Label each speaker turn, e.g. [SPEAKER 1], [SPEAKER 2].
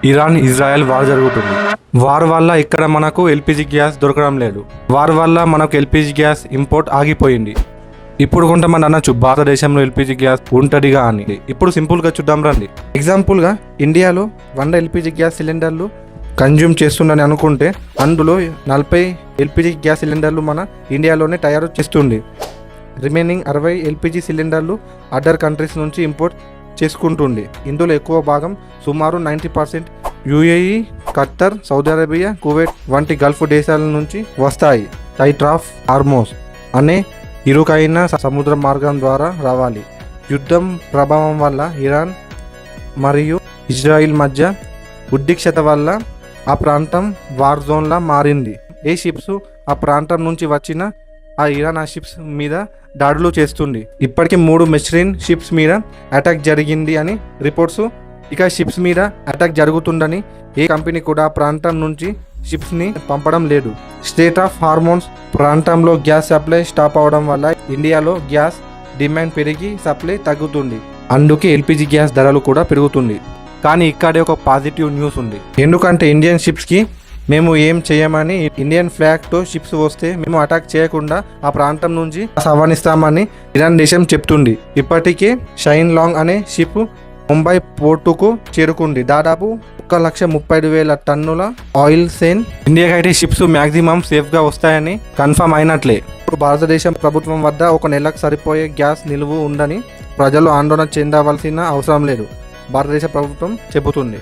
[SPEAKER 1] Iran Israel war జరుగుతుంది. War వల్ల ఇక్కడ మనకు ఎల్పిజి గ్యాస్ దొరకడం లేదు. వార్ వల్ల మనకు ఎల్పిజి గ్యాస్ ఇంపోర్ట్ ఆగిపోయింది. ఇప్పుడు కొంతమంది అనొచ్చు భారతదేశంలో ఎల్పిజి గ్యాస్ ఉంటుందిగా అని. ఇప్పుడు సింపుల్గా చూద్దాం రండి. ఎగ్జాంపుల్గా ఇండియాలో 100 ఎల్పిజి గ్యాస్ సిలిండర్లు కన్జ్యూమ్ చేస్తుందని అనుకుంటే అందులో 40 ఎల్పిజి గ్యాస్ సిలిండర్లు మన ఇండియాలోనే తయారు చేస్తుంది. రిమైనింగ్ 60 ఎల్పిజి సిలిండర్లు అదర్ కంట్రీస్ నుంచి ఇంపోర్ట్ చేసుకుంటుంది. ఇందులో ఎక్కువ భాగం సుమారు 90% UAE, Khattar, Saudi Arabia, Kuwait వంటి గల్ఫ్ దేశాల నుంచి వస్తాయి. స్ట్రైట్ ఆఫ్ హార్మోజ్ అనే ఇరుకైన సముద్ర మార్గం ద్వారా రావాలి. యుద్ధం ప్రభావం వల్ల ఇరాన్ మరియు ఇజ్రాయిల్ మధ్య ఉద్రిక్తత వల్ల ఆ ప్రాంతం వార్ జోన్లా మారింది. ఏ షిప్స్ ఆ ప్రాంతం నుంచి వచ్చిన ఆ ఇరాన్ ఆ షిప్స్ మీద దాడులు చేస్తుంది. ఇప్పటికీ 3 మెరైన్ షిప్స్ మీద అటాక్ జరిగింది అని రిపోర్ట్స్. ఇక షిప్స్ మీద అటాక్ జరుగుతుందని ఏ కంపెనీ కూడా ఆ ప్రాంతం నుంచి షిప్స్ని పంపడం లేదు. స్ట్రెయిట్ ఆఫ్ హార్మోన్స్ ప్రాంతంలో గ్యాస్ సప్లై స్టాప్ అవడం వల్ల ఇండియాలో గ్యాస్ డిమాండ్ పెరిగి సప్లై తగ్గుతుంది. అందుకే ఎల్పిజి గ్యాస్ ధరలు కూడా పెరుగుతుంది. కానీ ఇక్కడే ఒక పాజిటివ్ న్యూస్ ఉంది. ఎందుకంటే ఇండియన్ షిప్స్కి మేము ఏం చేయమని, ఇండియన్ ఫ్లాగ్తో షిప్స్ వస్తే మేము అటాక్ చేయకుండా ఆ ప్రాంతం నుంచి సవనిస్తామని ఇరాన్ దేశం చెప్తుంది. ఇప్పటికే షైన్ లాంగ్ అనే షిప్ ముంబై పోర్టుకు చేరుకుంది. దాదాపు 1,35,000 టన్నుల ఆయిల్ సేన్. ఇండియాకి అయితే షిప్స్ మ్యాక్సిమం సేఫ్గా వస్తాయని కన్ఫర్మ్ అయినట్లే. ఇప్పుడు భారతదేశం ప్రభుత్వం వద్ద 1 నెలకు సరిపోయే గ్యాస్ నిలువ ఉందని ప్రజలు ఆందోళన చెందవలసిన అవసరం లేదు భారతదేశ ప్రభుత్వం చెబుతుంది.